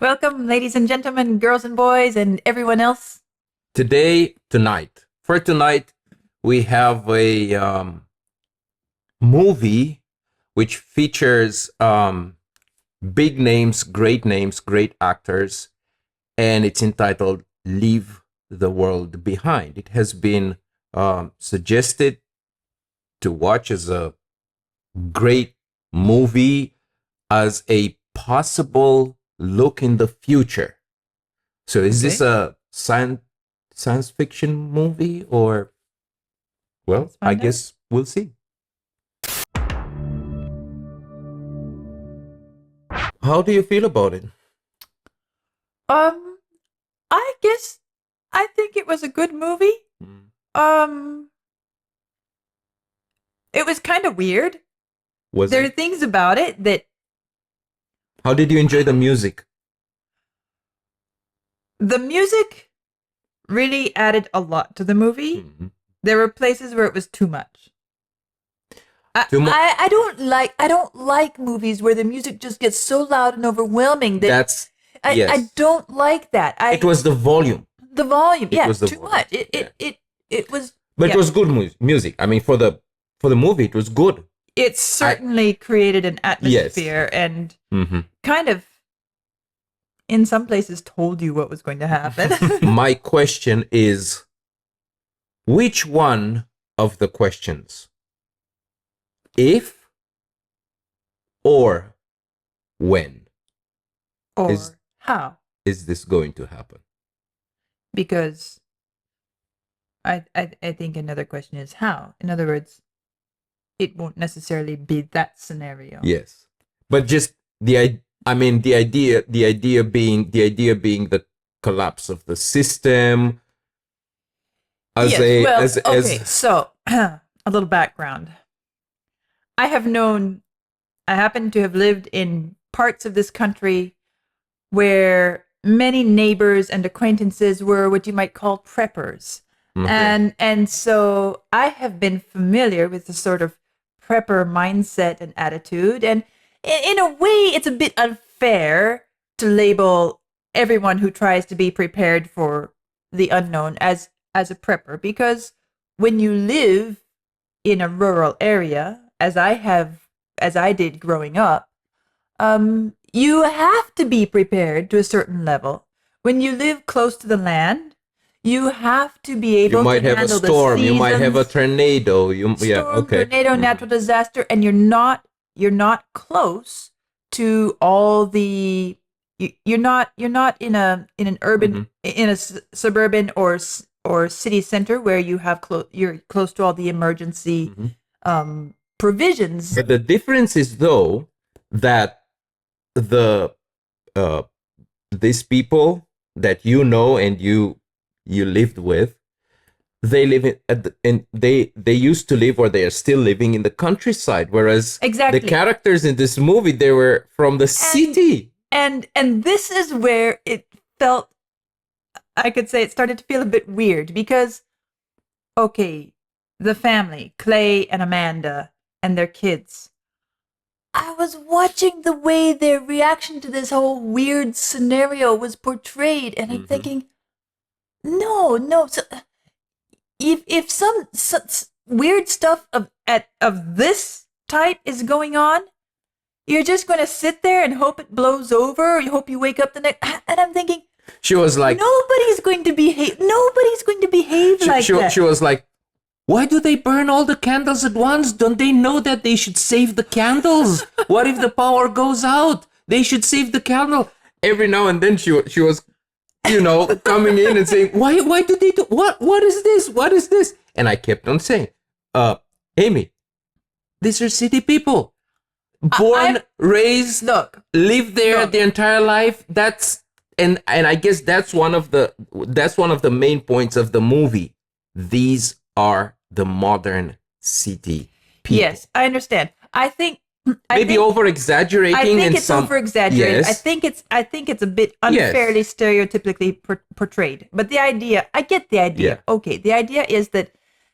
Welcome, ladies and gentlemen, girls and boys, and everyone else. For tonight, we have a movie which features big names, great actors, and it's entitled Leave the World Behind. It has been suggested to watch as a great movie, as a possible look in the future. So is this a science fiction movie, or, well, I guess we'll see. How do you feel about it? I guess I think it was a good movie. It was kind of weird. There are things about it that... How did you enjoy the music? The music really added a lot to the movie. There were places where it was too much. I don't like movies where the music just gets so loud and overwhelming that I don't like that. It was the volume. The volume, yeah, too much. It was. But it was good music. I mean, for the movie, it was good. It certainly created an atmosphere and kind of, in some places, told you what was going to happen. My question is, which one of the questions, if or when, or how is this going to happen? Because I think another question is how. In other words, it won't necessarily be that scenario. Yes, but just the idea being the collapse of the system. So a little background. I happen to have lived in parts of this country where many neighbors and acquaintances were what you might call preppers. And so I have been familiar with the sort of prepper mindset and attitude. And in a way, it's a bit unfair to label everyone who tries to be prepared for the unknown as a prepper, because when you live in a rural area, as I did growing up, you have to be prepared to a certain level. When you live close to the land, you have to be able to handle the seasons. You might have a storm, you might have a tornado, tornado, natural disaster, and you're not close to all the... You're not in an urban, in a suburban or city center where you have you're close to all the emergency provisions. But the difference is, though, that these people that you know and you lived with, they live they used to live, or they are still living, in the countryside, whereas the characters in this movie, they were from the city. And this is where it felt, I could say it started to feel a bit weird, because, okay, the family, Clay and Amanda and their kids, I was watching the way their reaction to this whole weird scenario was portrayed, and I'm thinking, no. So if some weird stuff of this type is going on, you're just going to sit there and hope it blows over, or you hope you wake up the next... And I'm thinking... She was like... Nobody's going to behave like that. She was like, why do they burn all the candles at once? Don't they know that they should save the candles? What if the power goes out? They should save the candle. Every now and then she was, coming in and saying, why do they do... What is this? What is this? And I kept on saying, Amy, these are city people. Born, raised, lived there their entire life. And I guess that's one of the main points of the movie. These are the modern city people. Yes, I understand. I think over-exaggerating. I think it's over-exaggerated. Yes. I think it's a bit unfairly stereotypically portrayed. But the idea, I get the idea. Yeah. Okay, the idea is that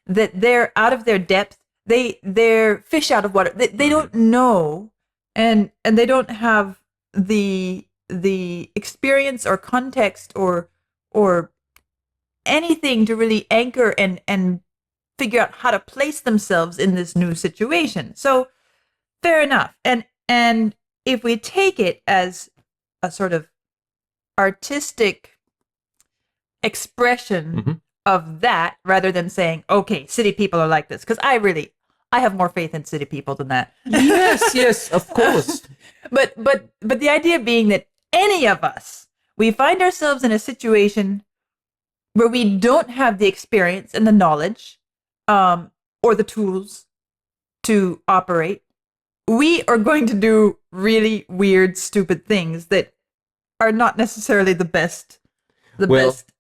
they're out of their depth. They're fish out of water. They don't know, and they don't have the the experience or context or anything to really anchor and figure out how to place themselves in this new situation. So fair enough. And if we take it as a sort of artistic expression of that, rather than saying, okay, city people are like this, because I have more faith in city people than that. Yes, of course. But the idea being that any of us, we find ourselves in a situation where we don't have the experience and the knowledge, or the tools to operate, we are going to do really weird, stupid things that are not necessarily the best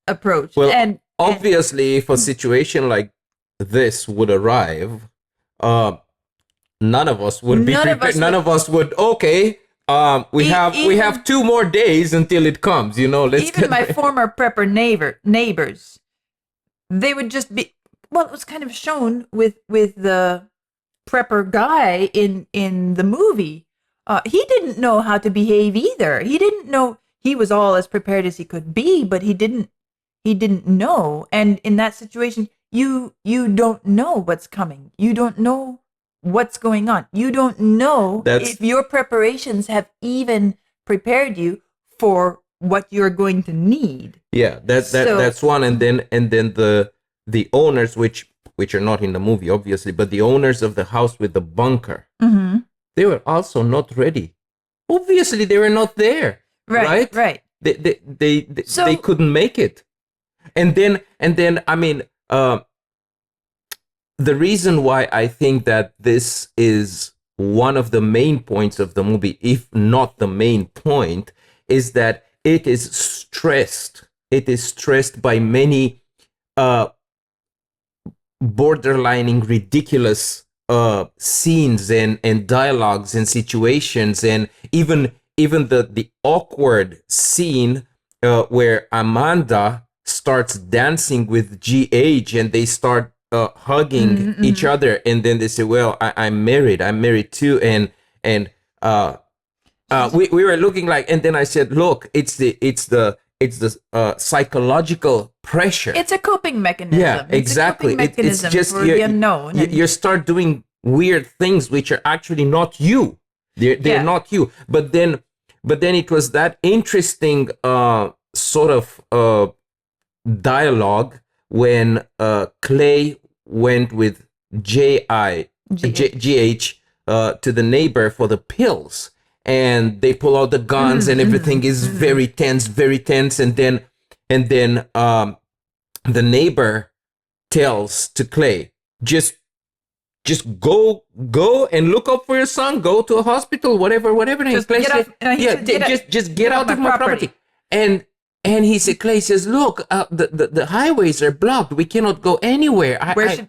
approach. Well, and obviously, if a situation like this would arrive, none of us would be prepared. None of us would. Okay, we have 2 more days until it comes. Let's even my former prepper neighbors, they would just be. Well, it was kind of shown with the prepper guy in the movie. He didn't know how to behave either. He didn't know. He was all as prepared as he could be, but he didn't know. And in that situation, you don't know what's coming. You don't know what's going on. You don't know if your preparations have even prepared you for what you're going to need. Yeah, that's one. And then the owners, which are not in the movie, obviously, but the owners of the house with the bunker, they were also not ready. Obviously, they were not there. Right. They couldn't make it. And then I mean, the reason why I think that this is one of the main points of the movie, if not the main point, is that it is stressed. It is stressed by many borderlining ridiculous scenes and dialogues and situations, and even the awkward scene where Amanda starts dancing with GH and they start hugging each other, and then they say, well, I'm married too, and we were looking like, and then I said, look, it's the psychological pressure. It's a coping mechanism. Yeah, exactly. It's just for the unknown. You start doing weird things which are actually not you. They're not you. But then it was that interesting sort of dialogue when Clay went with GH to the neighbor for the pills, and they pull out the guns and everything is very tense, and then the neighbor tells to Clay, just go and look up for your son, go to a hospital, whatever just get out of my property. And he said, Clay says, look, the highways are blocked. We cannot go anywhere. Where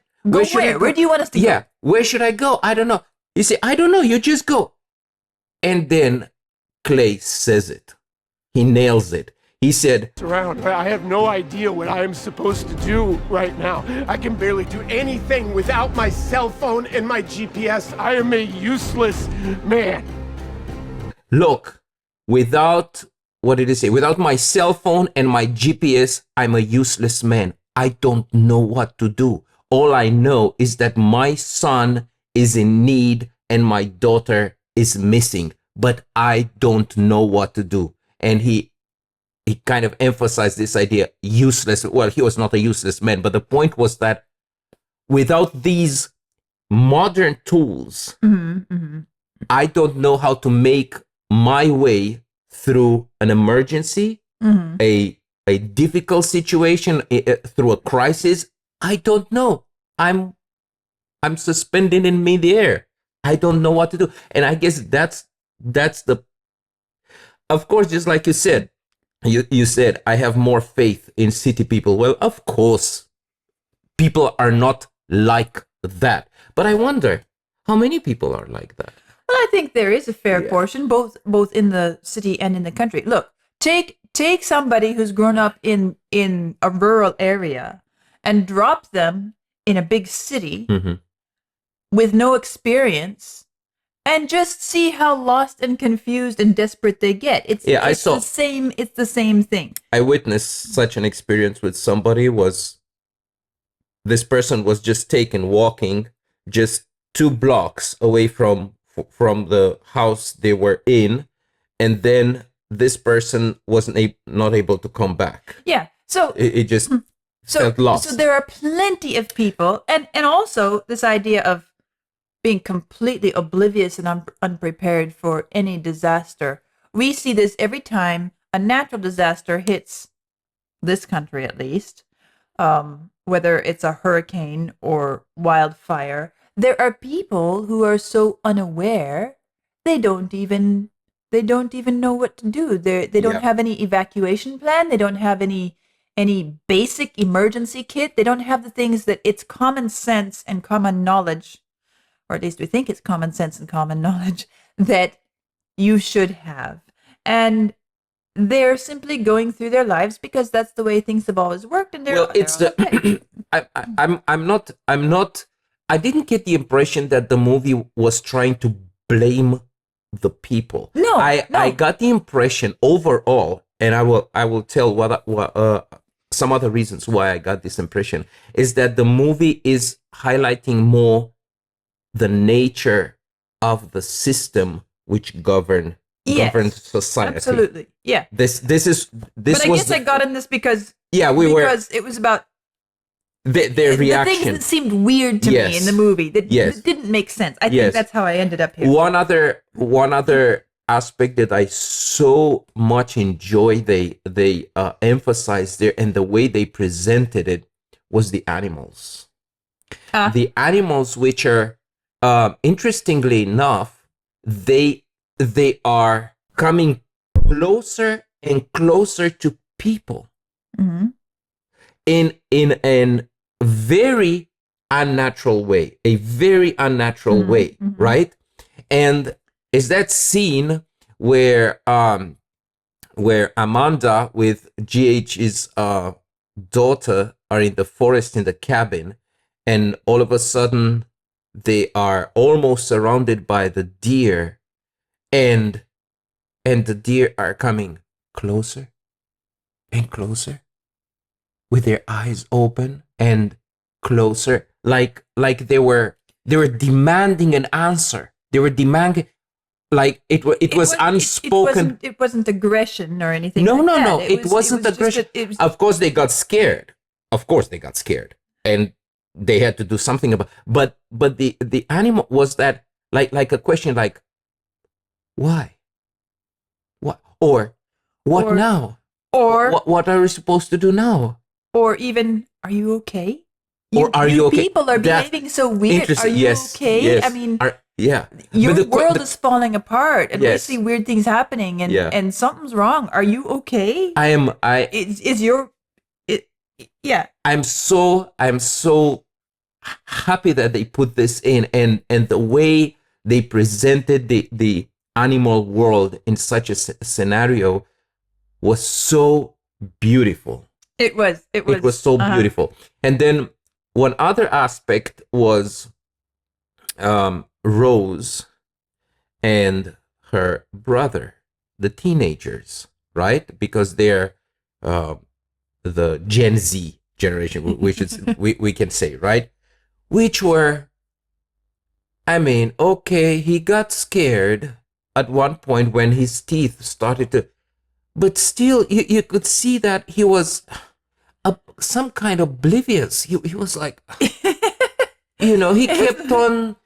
do you want us to go? Yeah, where should I go? I don't know. You say, I don't know. You just go. And then Clay says it. He nails it. He said, I have no idea what I am supposed to do right now. I can barely do anything without my cell phone and my GPS. I am a useless man. Look, without my cell phone and my GPS, I'm a useless man. I don't know what to do. All I know is that my son is in need and my daughter is missing, but I don't know what to do. And he kind of emphasized this idea, useless. Well, he was not a useless man, but the point was that without these modern tools, I don't know how to make my way through an emergency, a difficult situation, through a crisis. I don't know. I'm suspended in midair. I don't know what to do. And I guess that's the, of course, just like you said, you said, I have more faith in city people. Well, of course, people are not like that. But I wonder how many people are like that. Well, I think there is a fair portion, both in the city and in the country. Look, take somebody who's grown up in a rural area and drop them in a big city with no experience, and just see how lost and confused and desperate they get. It's the same thing. I witnessed such an experience with somebody. This person was just taken walking just 2 blocks away from the house they were in, and then this person wasn't not able to come back. Yeah. So it just felt lost. So there are plenty of people, and also this idea of being completely oblivious and unprepared for any disaster. We see this every time a natural disaster hits this country, at least, whether it's a hurricane or wildfire. There are people who are so unaware they don't even know what to do. They don't have any evacuation plan. They don't have any basic emergency kit. They don't have the things that it's common sense and common knowledge, or at least we think it's common sense and common knowledge, that you should have. And they're simply going through their lives because that's the way things have always worked. And I didn't get the impression that the movie was trying to blame the people. No, I got the impression overall, and I will tell what some other reasons why I got this impression, is that the movie is highlighting more the nature of the system which governs society. Absolutely, yeah. This But I guess I got in this because it was about their reaction. The things that seemed weird to me in the movie that didn't make sense. I think that's how I ended up here. One other aspect that I so much enjoy they emphasized there, and the way they presented it, was the animals. The animals, which are interestingly enough, they are coming closer and closer to people in an very unnatural way, right? And is that scene where Amanda with GH's daughter are in the forest in the cabin, and all of a sudden they are almost surrounded by the deer, and the deer are coming closer and closer with their eyes open and closer, like they were demanding an answer. They were demanding, like it was unspoken. It wasn't aggression or anything. No. It wasn't aggression. Of course they got scared. And they had to do something about. But the animal was that like a question, like, why? What? Or what now? Or what are we supposed to do now? Or even, are you okay? Are you okay? People are behaving so weird. Are you okay? Yes. I mean, your world is falling apart, and we Yes. see weird things happening, and something's wrong. Are you okay? I'm so happy that they put this in, and the way they presented the animal world in such a scenario was so beautiful. It was so beautiful. And then one other aspect was Rose and her brother, the teenagers, right? Because they're the Gen Z generation, which is we can say, right? Which were, I mean, okay, he got scared at one point when his teeth started to, but still you could see that he was some kind of oblivious. He was like, he kept on,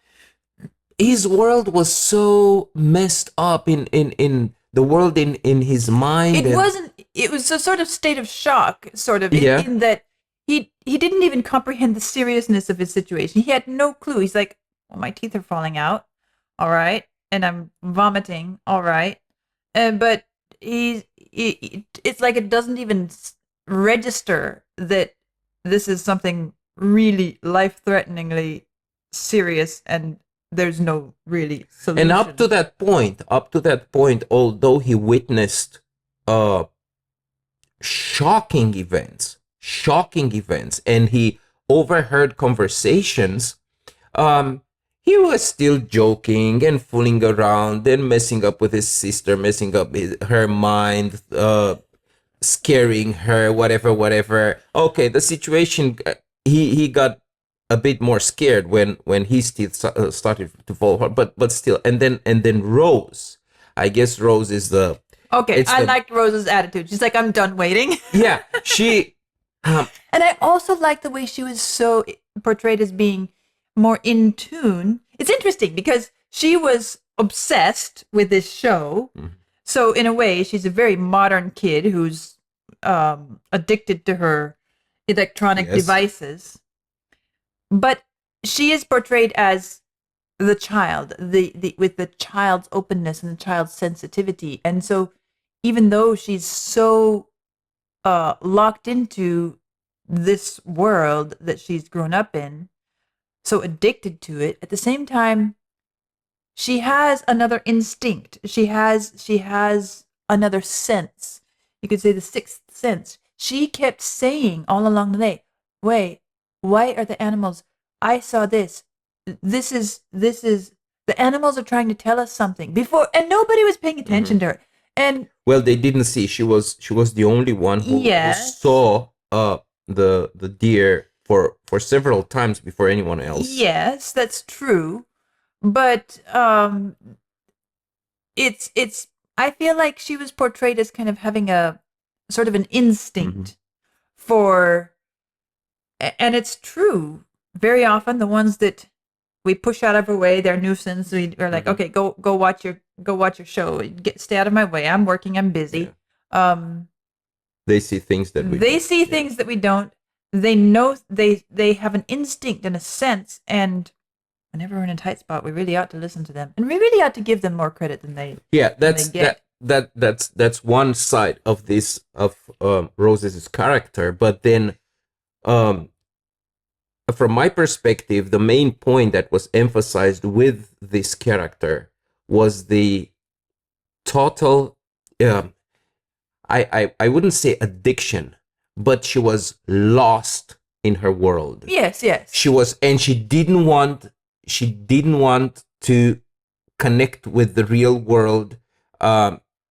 his world was so messed up in the world in his mind. It was a sort of state of shock, in that he didn't even comprehend the seriousness of his situation. He had no clue. He's like, well, my teeth are falling out, all right, and I'm vomiting, all right, but it's like it doesn't even register that this is something really life-threateningly serious, and there's no really solution. And up to that point, although he witnessed shocking events, and he overheard conversations, he he was still joking and fooling around and messing up with his sister, messing up her mind, scaring her, whatever. Okay, the situation, he got a bit more scared when he still started to fall apart, but still, and then Rose. I guess Rose is the Okay, I liked Rose's attitude. She's like, I'm done waiting. yeah. She and I also like the way she was so portrayed as being more in tune. It's interesting because she was obsessed with this show. Mhm. So in a way, she's a very modern kid who's addicted to her electronic Yes. devices. But she is portrayed as the child, the with the child's openness and the child's sensitivity. And so even though she's so locked into this world that she's grown up in, so addicted to it, at the same time, she has another instinct. She has another sense. You could say the sixth sense. She kept saying all along the way, why are the animals? I saw this. This is the animals are trying to tell us something before, and nobody was paying attention to her. And well, they didn't see. She was the only one who saw the deer for several times before anyone else. Yes, that's true. But it's I feel like she was portrayed as kind of having a sort of an instinct for, and it's true. Very often the ones that we push out of our way, they're nuisance. We're like, okay, go watch your show. Stay out of my way. I'm working. I'm busy. Yeah. They see things that we see things that we don't. They know they have an instinct and a sense, and whenever we're in a tight spot, we really ought to listen to them, and we really ought to give them more credit than they. Yeah, that's one side of this of Rose's character, but then from my perspective, the main point that was emphasized with this character was the total I wouldn't say addiction, but she was lost in her world. Yes. She was, and she didn't want to connect with the real world.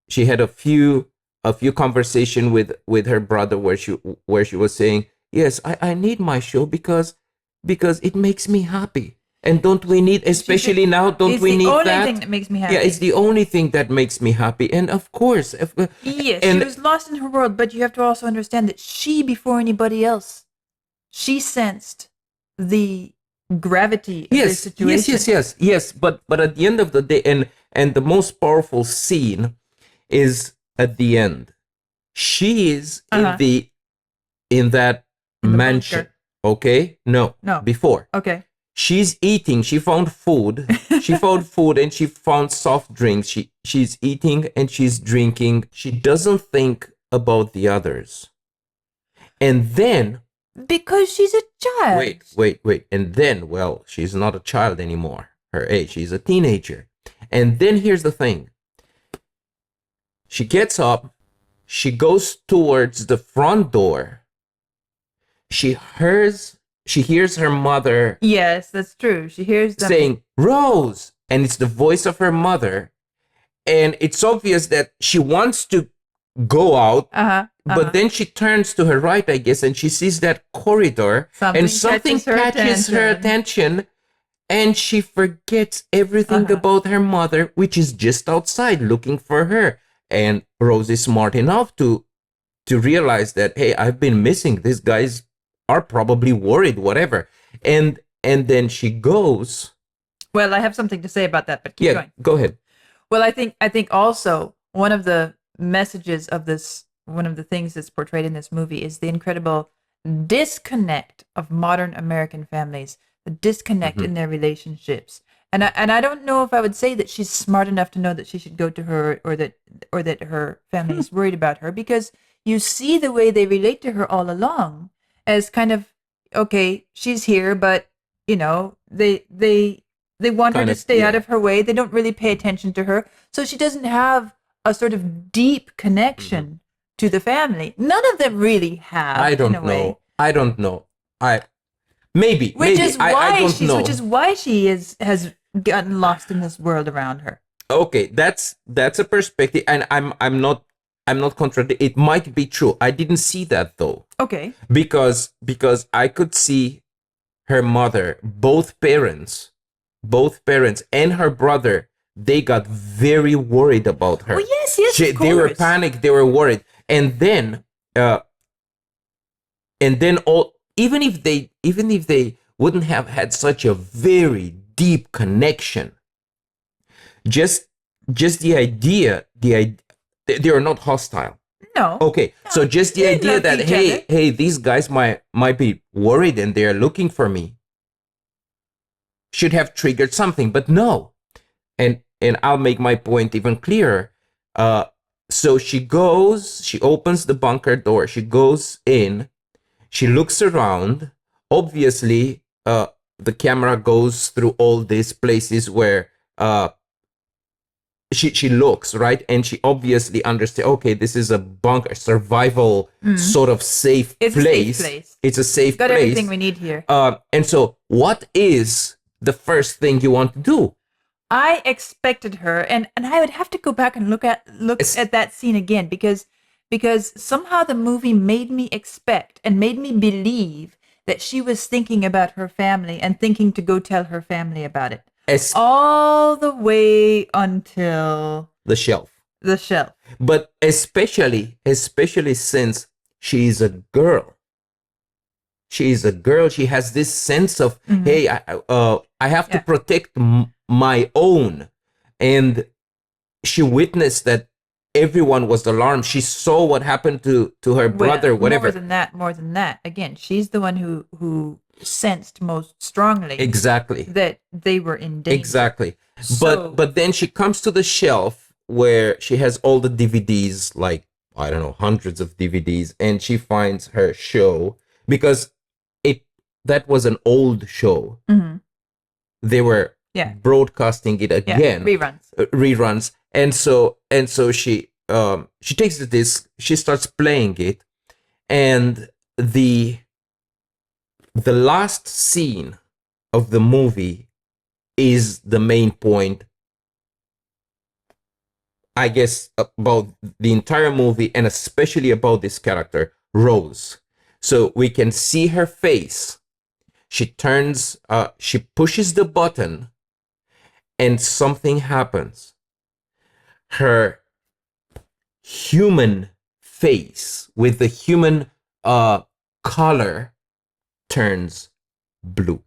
She had a few conversation with her brother where she was saying, yes, I need my show because it makes me happy. And don't we need, especially now, don't we need that? It's the only thing that makes me happy. Yeah, it's the only thing that makes me happy. And of course, yes, she was lost in her world, but you have to also understand that she, before anybody else, she sensed the gravity of this situation. Yes. But at the end of the day, and the most powerful scene is at the end. She is in that mansion. Bunker. Okay? No. Before. Okay. She's eating. She found food. She found food and she found soft drinks. She's eating and she's drinking. She doesn't think about the others. And then, because she's a child. Wait. And then, well, she's not a child anymore. Her age. She's a teenager. And then here's the thing. She gets up. She goes towards the front door. She hears her mother. Yes, that's true. She hears them saying, Rose. And it's the voice of her mother. And it's obvious that she wants to go out. But then she turns to her right, I guess, and she sees that corridor. Something catches her attention. And she forgets everything about her mother, which is just outside looking for her. And Rose is smart enough to realize that, hey, I've been missing. These guys are probably worried, whatever. And then she goes. Well, I have something to say about that, but keep going. Go ahead. Well, I think also one of the messages of this, one of the things that's portrayed in this movie is the incredible disconnect of modern American families, the disconnect in their relationships. And I don't know if I would say that she's smart enough to know that she should go to her, or that her family is worried about her, because you see the way they relate to her all along as kind of, okay, she's here, but they want her to stay out of her way. They don't really pay attention to her, so she doesn't have a sort of deep connection to the family. None of them really have. I don't know. Maybe. Which is I why don't know. which is why she has gotten lost in this world around her. Okay, that's a perspective, and I'm not contradicting. It might be true. I didn't see that though, Okay. because I could see her mother, both parents, and her brother. They got very worried about her. Oh yes, of course. They were panicked. They were worried, and then all, even if they wouldn't have had such a very deep connection, just the idea, they are not hostile. No. Okay, so just the They idea love that each hey other. these guys might be worried and they are looking for me should have triggered something, but no. And I'll make my point even clearer. So she opens the bunker door, she goes in, she looks around. Obviously, the camera goes through all these places where she looks, right? And she obviously understands, okay, this is a bunker, survival sort of safe It's place. a safe place. It's a safe Got place. everything we need here. And so what is the first thing you want to do? I expected her, and I would have to go back and look at that scene again because somehow the movie made me expect and made me believe that she was thinking about her family and thinking to go tell her family about it. All the way until the shelf. But especially since she is a girl. She is a girl. She has this sense of, hey, I have to protect my own. And she witnessed that everyone was alarmed. She saw what happened to her brother, whatever. More than that. Again, she's the one who sensed most strongly exactly that they were in danger. Exactly. But then she comes to the shelf where she has all the DVDs, like, I don't know, hundreds of DVDs, and she finds her show, because that was an old show. They were broadcasting it again. Reruns. And so she takes the disc, she starts playing it, and the last scene of the movie is the main point, I guess, about the entire movie, and especially about this character, Rose. So we can see her face. She turns, she pushes the button, and something happens. Her human face with the human color turns blue,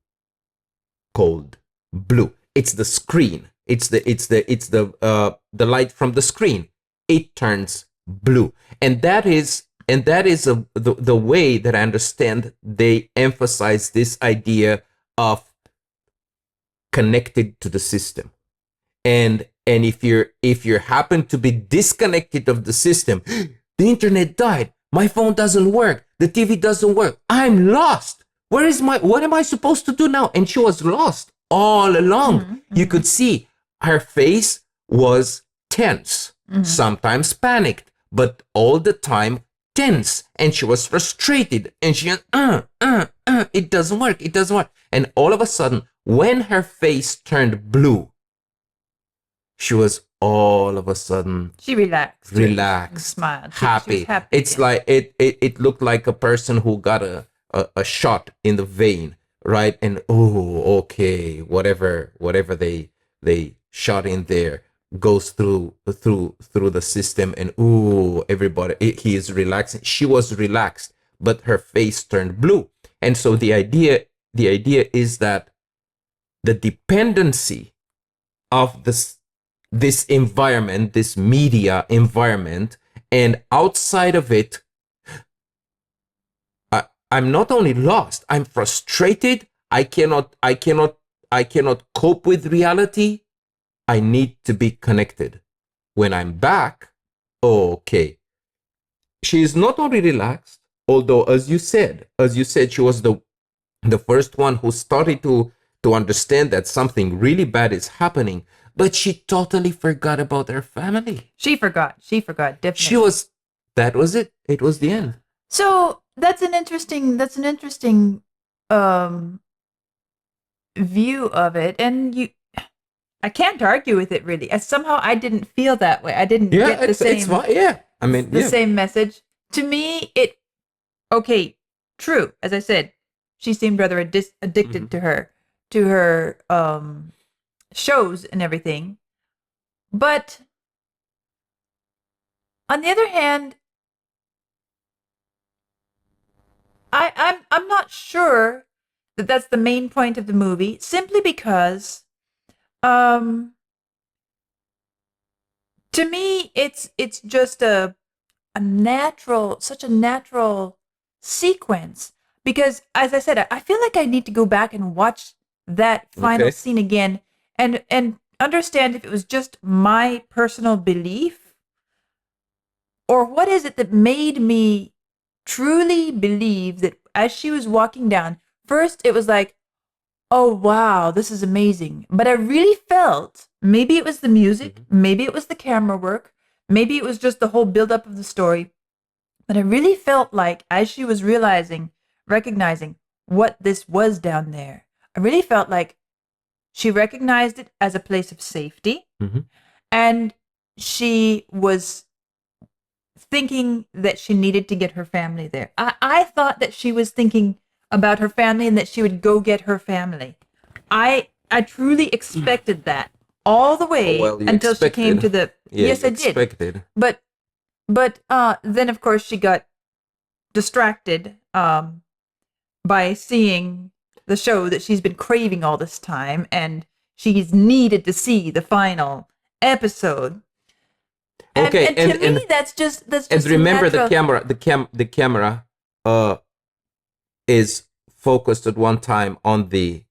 cold blue. It's the screen. It's the light from the screen. It turns blue, and that is the way that I understand they emphasize this idea of connected to the system. And if you happen to be disconnected of the system, the internet died, my phone doesn't work, the TV doesn't work, I'm lost. What am I supposed to do now? And she was lost all along. You could see her face was tense, sometimes panicked, but all the time tense, and she was frustrated, and she it doesn't work. And all of a sudden, when her face turned blue, she was all of a sudden she relaxed, smiled, happy. She was happy. It's like it looked like a person who got a shot in the vein, right? And okay, whatever they shot in there goes through the system, and everybody, he is relaxing. She was relaxed, but her face turned blue. And so the idea is that the dependency of this environment, this media environment, and outside of it, I'm not only lost, I'm frustrated. I cannot cope with reality. I need to be connected. When I'm back, okay. She is not only relaxed, although as you said, she was the first one who started to understand that something really bad is happening, but she totally forgot about her family. She forgot, definitely. That was it. It was the end. So that's an interesting view of it, and I can't argue with it really. Somehow I didn't feel that way. I didn't Yeah, get the it's same fine. Yeah, I mean, the yeah. same message. To me, it okay, true. As I said, she seemed rather addicted to her shows and everything. But on the other hand, I'm not sure that that's the main point of the movie, simply because um to me it's just such a natural sequence, because as I said, I feel like I need to go back and watch that final Okay. scene again and understand if it was just my personal belief, or what is it that made me truly believe that as she was walking down, first it was like, oh wow, this is amazing. But I really felt, maybe it was the music, maybe it was the camera work, maybe it was just the whole buildup of the story. But I really felt like as she was recognizing what this was down there, I really felt like she recognized it as a place of safety, and she was thinking that she needed to get her family there. I thought that she was thinking about her family and that she would go get her family. I truly expected that all the way Well, you until she came expected. to the Yeah, yes, you I did. expected. But then of course she got distracted by seeing the show that she's been craving all this time, and she's needed to see the final episode. Okay, and to me that's just and a remember natural... the camera is focused at one time on the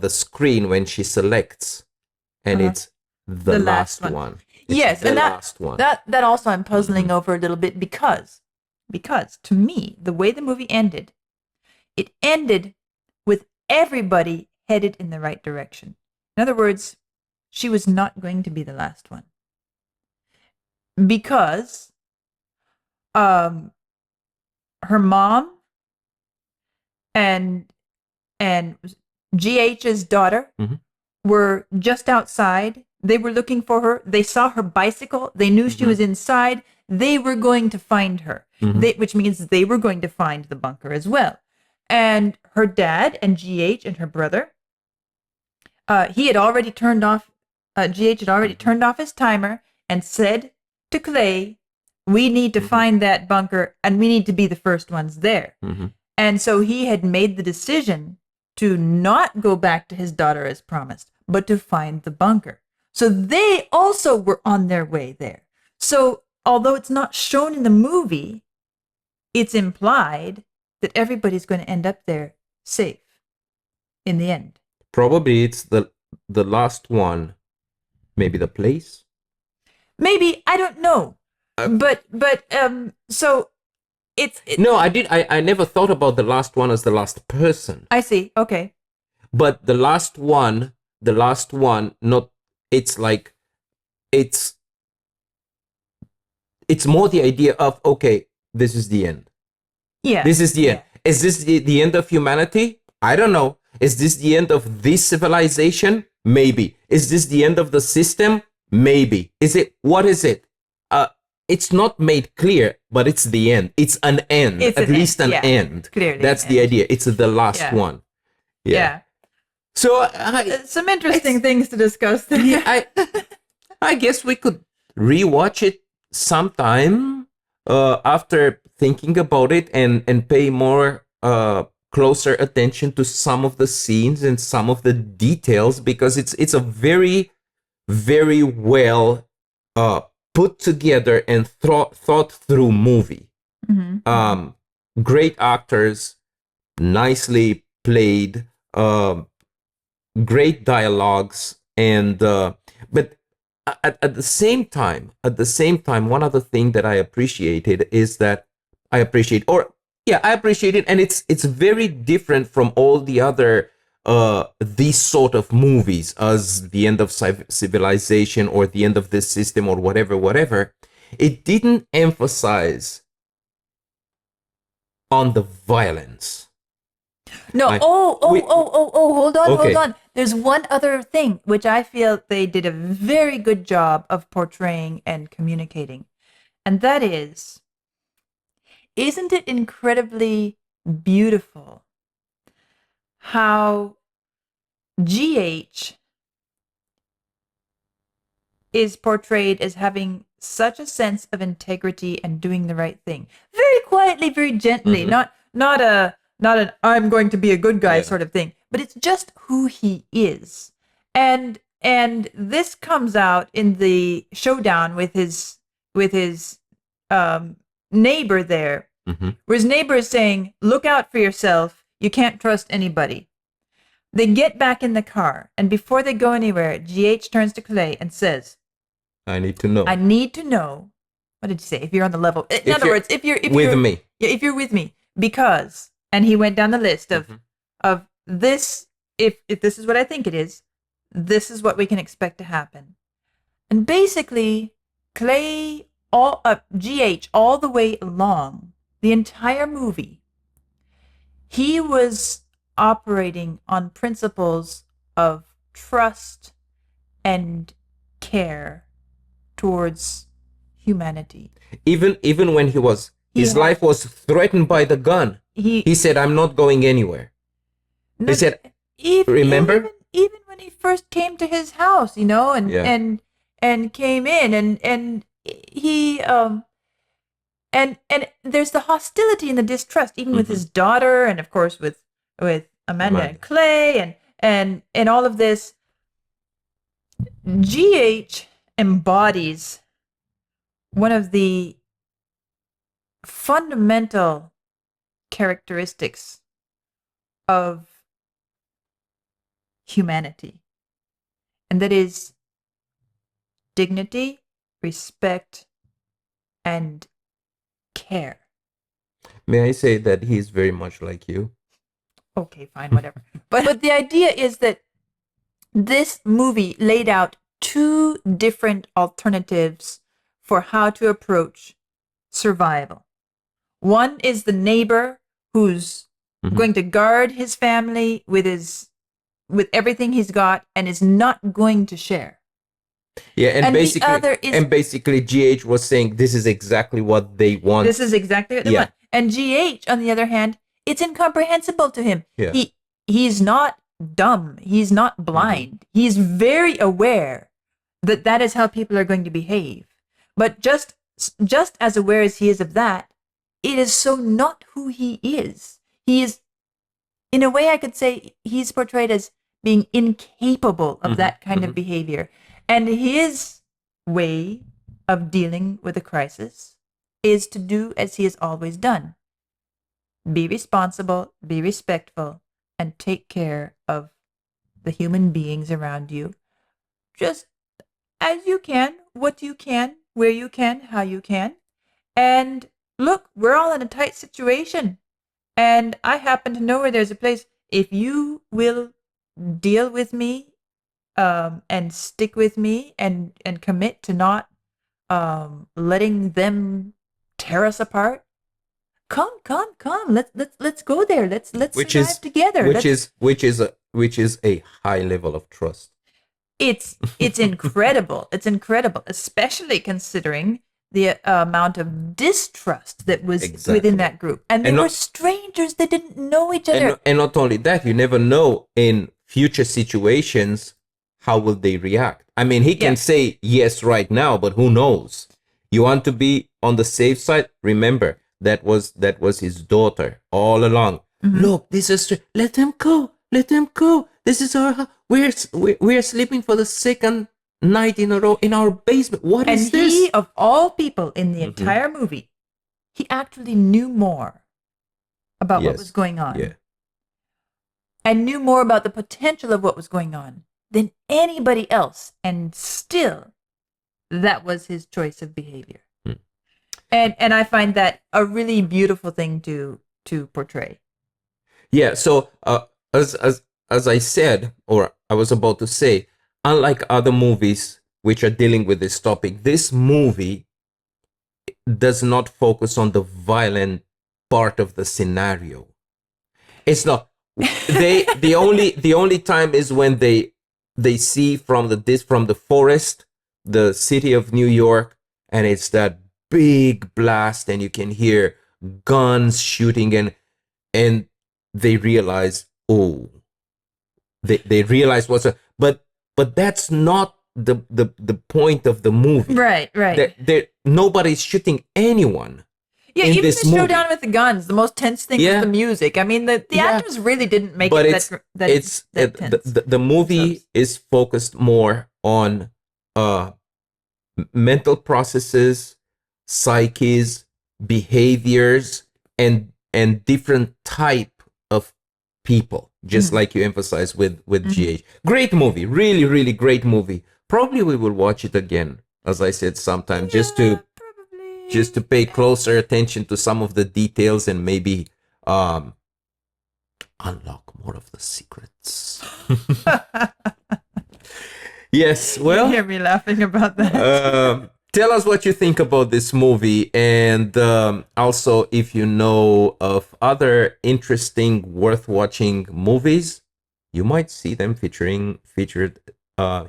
screen when she selects, and it's the last one. It's Yes, the and last one. that also I'm puzzling over a little bit, because to me the way the movie ended, it ended with everybody headed in the right direction. In other words, she was not going to be the last one, because her mom and GH's daughter were just outside. They were looking for her. They saw her bicycle. They knew she was inside. They were going to find her, which means they were going to find the bunker as well. And her dad and GH and her brother, he had already turned off, GH had already turned off his timer and said to Clay, we need to find that bunker and we need to be the first ones there. And so he had made the decision to not go back to his daughter as promised, but to find the bunker. So they also were on their way there. So although it's not shown in the movie, it's implied that everybody's going to end up there safe in the end. Probably it's the last one. Maybe the place. Maybe, I don't know. But so it's no, I never thought about the last one as the last person. I see. Okay. But the last one, not, it's like, it's more the idea of, okay, this is the end. Yeah. This is the end. Is this the end of humanity? I don't know. Is this the end of this civilization? Maybe. Is this the end of the system? Maybe. Is it? What is it? It's not made clear, but it's the end. It's an end. It's at least an end. Clearly. That's the idea. It's the last one. Yeah. So some interesting things to discuss there. Yeah, I guess we could rewatch it sometime after thinking about it and pay more closer attention to some of the scenes and some of the details, because it's a very, very well put together and thought through movie. Great actors, nicely played, great dialogues, and but at the same time, one other thing that I appreciated is that I appreciate it, and it's very different from all the other these sort of movies, as the end of civilization or the end of this system or whatever. It didn't emphasize on the violence. No, I- oh, we- hold on, Okay. hold on. There's one other thing which I feel they did a very good job of portraying and communicating. And that is, isn't it incredibly beautiful how GH is portrayed as having such a sense of integrity and doing the right thing, very quietly, very gently, not an I'm going to be a good guy Yeah. sort of thing, but it's just who he is. And this comes out in the showdown with his neighbor there, where his neighbor is saying, "Look out for yourself. You can't trust anybody." They get back in the car, and before they go anywhere, GH turns to Clay and says, I need to know. "I need to know." What did you say? If you're on the level, in If other you're words, if you're with me. yeah, if you're with me, because, and he went down the list of this. If this is what I think it is, this is what we can expect to happen. And basically, Clay, GH, all the way along, the entire movie, he was operating on principles of trust and care towards humanity. Even when his Yeah. life was threatened by the gun, he said, "I'm not going anywhere." He said, remember? even when he first came to his house, you know, Yeah. and came in and he and there's the hostility and the distrust even with his daughter, and of course with Amanda and Clay and all of this. GH embodies one of the fundamental characteristics of humanity, and that is dignity, respect, and care. May I say that he's very much like you? Okay, fine, whatever. But the idea is that this movie laid out two different alternatives for how to approach survival. One is the neighbor who's going to guard his family with everything he's got and is not going to share. Yeah, and the other is, basically GH was saying this is exactly what they want. this is exactly what they want. And GH, on the other hand, it's incomprehensible to him. Yeah. He's not dumb. He's not blind. He's very aware that that is how people are going to behave. But just as aware as he is of that, it is so not who he is. He is, in a way, I could say he's portrayed as being incapable of that kind of behavior. And his way of dealing with a crisis is to do as he has always done. Be responsible, be respectful, and take care of the human beings around you. Just as you can, what you can, where you can, how you can. And look, we're all in a tight situation. And I happen to know where there's a place. If you will deal with me and stick with me and commit to not letting them tear us apart, come. Let's go there. Let's survive together. Which is a high level of trust. It's incredible. It's incredible, especially considering the amount of distrust that was within that group. And they were strangers. They didn't know each other. And not only that, you never know in future situations how will they react. I mean, he can say yes right now, but who knows? You want to be on the safe side? Remember, that was his daughter all along. Look, this is let him go. Let him go. This is our we're sleeping for the second night in a row in our basement. What is this? And he, of all people in the entire movie, he actually knew more about what was going on. Yeah. And knew more about the potential of what was going on than anybody else. And still, that was his choice of behavior. And I find that a really beautiful thing to portray. Yeah, so as I said, or I was about to say, unlike other movies which are dealing with this topic, this movie does not focus on the violent part of the scenario. It's not, The only time is when they see from the forest the city of New York, and it's that big blast, and you can hear guns shooting, and they realize, oh, they realize but that's not the point of the movie. Right. Nobody's shooting anyone. Yeah, in even this the movie. showdown with the guns, the most tense thing Yeah. was the music. I mean, the Yeah. actors really didn't make But it that tense. the movie is focused more on mental processes, psyches, behaviors, and different type of people, just like you emphasize with GH. Great movie, really, really great movie. Probably we will watch it again, as I said, sometime, just to pay closer attention to some of the details and maybe unlock more of the secrets. Yes, You well, hear me laughing about that. tell us what you think about this movie, and also if you know of other interesting, worth watching movies, you might see them featured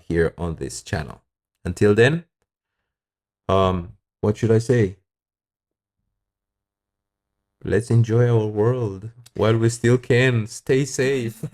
here on this channel. Until then, what should I say? Let's enjoy our world while we still can. Stay safe.